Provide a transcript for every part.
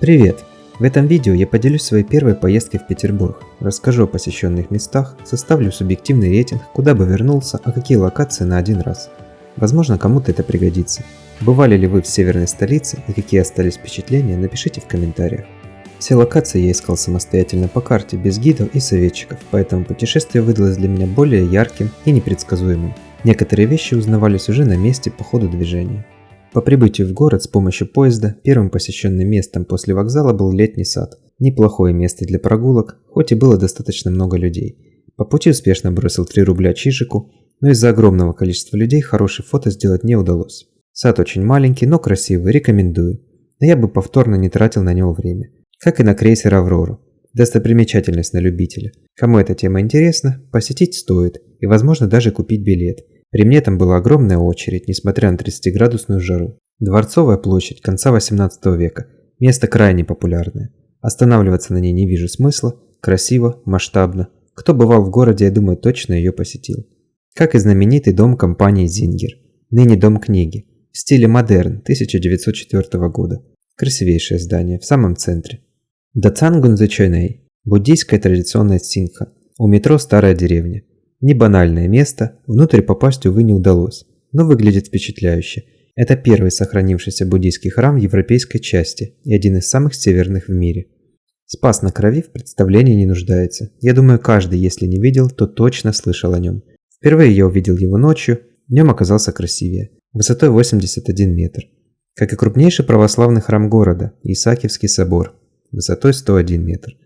Привет! В этом видео я поделюсь своей первой поездкой в Петербург, расскажу о посещенных местах, составлю субъективный рейтинг, куда бы вернулся, а какие локации на один раз. Возможно, кому-то это пригодится. Бывали ли вы в северной столице и какие остались впечатления, напишите в комментариях. Все локации я искал самостоятельно по карте, без гидов и советчиков, поэтому путешествие выдалось для меня более ярким и непредсказуемым. Некоторые вещи узнавались уже на месте по ходу движения. По прибытию в город с помощью поезда первым посещенным местом после вокзала был летний сад. Неплохое место для прогулок, хоть и было достаточно много людей. По пути успешно бросил 3 рубля Чижику, но из-за огромного количества людей хорошие фото сделать не удалось. Сад очень маленький, но красивый, рекомендую. Но я бы повторно не тратил на него время. Как и на крейсер «Аврору». Достопримечательность на любителя. Кому эта тема интересна, посетить стоит и возможно даже купить билет. При мне там была огромная очередь, несмотря на 30-градусную жару. Дворцовая площадь конца 18 века. Место крайне популярное. Останавливаться на ней не вижу смысла. Красиво, масштабно. Кто бывал в городе, я думаю, точно ее посетил. Как и знаменитый дом компании «Зингер». Ныне дом книги. В стиле модерн 1904 года. Красивейшее здание в самом центре. Дацангунзэчэнэй. Буддийская традиционная сингха. У метро «Старая деревня». Не банальное место, внутрь попасть, увы, не удалось, но выглядит впечатляюще. Это первый сохранившийся буддийский храм в европейской части и один из самых северных в мире. Спас на Крови в представлении не нуждается. Я думаю, каждый, если не видел, то точно слышал о нем. Впервые я увидел его ночью, днем оказался красивее, высотой 81 метр. Как и крупнейший православный храм города, Исаакиевский собор, высотой 101 метр.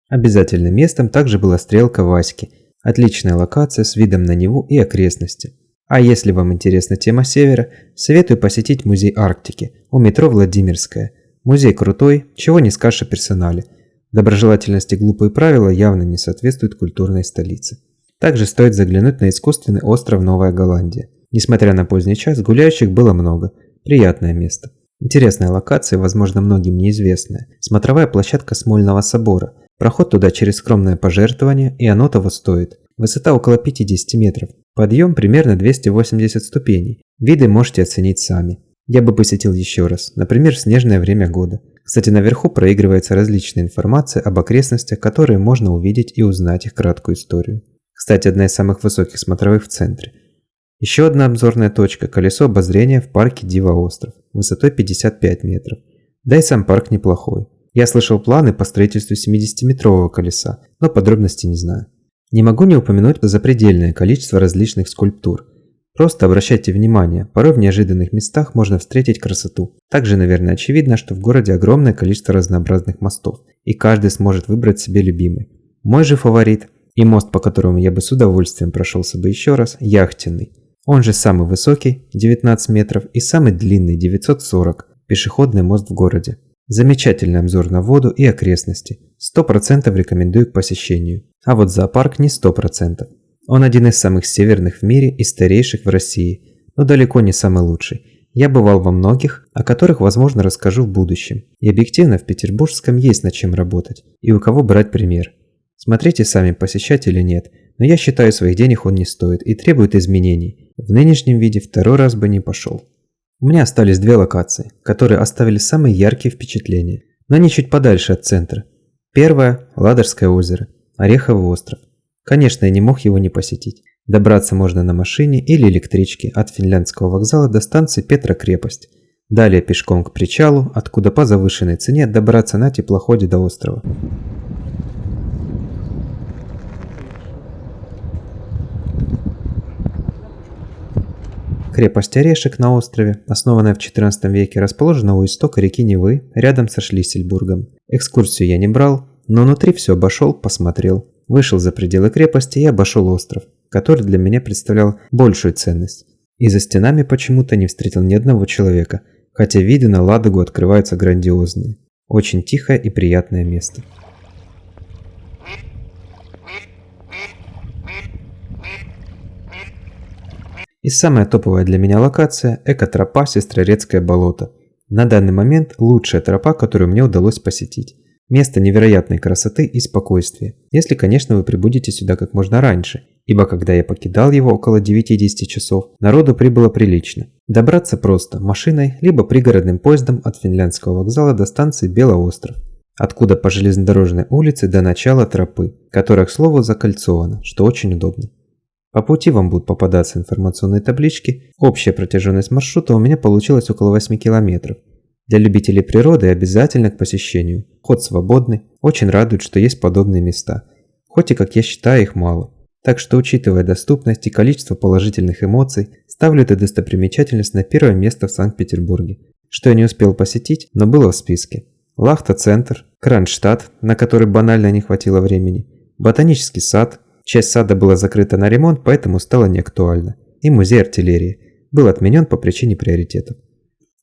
Обязательным местом также была стрелка Васьки. Отличная локация с видом на Неву и окрестности. А если вам интересна тема севера, советую посетить музей Арктики у метро Владимирская. Музей крутой, чего не скажешь о персонале. Доброжелательность и глупые правила явно не соответствуют культурной столице. Также стоит заглянуть на искусственный остров Новая Голландия. Несмотря на поздний час, гуляющих было много. Приятное место. Интересная локация, возможно, многим неизвестная. Смотровая площадка Смольного собора. Проход туда через скромное пожертвование, и оно того стоит. Высота около 50 метров. Подъем примерно 280 ступеней. Виды можете оценить сами. Я бы посетил еще раз, например, в снежное время года. Кстати, наверху проигрывается различная информация об окрестностях, которые можно увидеть и узнать их краткую историю. Кстати, одна из самых высоких смотровых в центре. Еще одна обзорная точка – колесо обозрения в парке Дива-остров, высотой 55 метров. Да и сам парк неплохой. Я слышал планы по строительству 70-метрового колеса, но подробностей не знаю. Не могу не упомянуть запредельное количество различных скульптур. Просто обращайте внимание, порой в неожиданных местах можно встретить красоту. Также, наверное, очевидно, что в городе огромное количество разнообразных мостов, и каждый сможет выбрать себе любимый. Мой же фаворит, и мост, по которому я бы с удовольствием прошелся бы еще раз, Яхтенный. Он же самый высокий, 19 метров, и самый длинный, 940, пешеходный мост в городе. Замечательный обзор на воду и окрестности. 100% рекомендую к посещению. А вот зоопарк не 100%. Он один из самых северных в мире и старейших в России, но далеко не самый лучший. Я бывал во многих, о которых, возможно, расскажу в будущем. И объективно в Петербургском есть над чем работать и у кого брать пример. Смотрите сами, посещать или нет, но я считаю, своих денег он не стоит и требует изменений. В нынешнем виде второй раз бы не пошел. У меня остались 2 локации, которые оставили самые яркие впечатления, но они чуть подальше от центра. Первая – Ладожское озеро, Ореховый остров. Конечно, я не мог его не посетить. Добраться можно на машине или электричке от Финляндского вокзала до станции Петрокрепость. Далее пешком к причалу, откуда по завышенной цене добраться на теплоходе до острова. Крепость Орешек на острове, основанная в XIV веке, расположена у истока реки Невы, рядом со Шлиссельбургом. Экскурсию я не брал, но внутри все обошел, посмотрел. Вышел за пределы крепости и обошел остров, который для меня представлял большую ценность. И за стенами почему-то не встретил ни одного человека, хотя виды на Ладогу открываются грандиозные. Очень тихое и приятное место. И самая топовая для меня локация – экотропа Сестрорецкое болото. На данный момент лучшая тропа, которую мне удалось посетить. Место невероятной красоты и спокойствия, если, конечно, вы прибудете сюда как можно раньше, ибо когда я покидал его около 9-10 часов, народу прибыло прилично. Добраться просто машиной, либо пригородным поездом от Финляндского вокзала до станции Белоостров, откуда по железнодорожной улице до начала тропы, которая, к слову, закольцована, что очень удобно. По пути вам будут попадаться информационные таблички. Общая протяженность маршрута у меня получилась около 8 километров. Для любителей природы обязательно к посещению. Вход свободный, очень радует, что есть подобные места. Хоть и, как я считаю, их мало. Так что, учитывая доступность и количество положительных эмоций, ставлю эту достопримечательность на первое место в Санкт-Петербурге. Что я не успел посетить, но было в списке. Лахта-центр, Кронштадт, на который банально не хватило времени, ботанический сад, часть сада была закрыта на ремонт, поэтому стало неактуально, и музей артиллерии был отменен по причине приоритетов.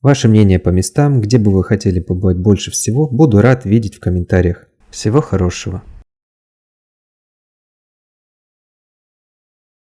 Ваше мнение по местам, где бы вы хотели побывать больше всего, буду рад видеть в комментариях. Всего хорошего!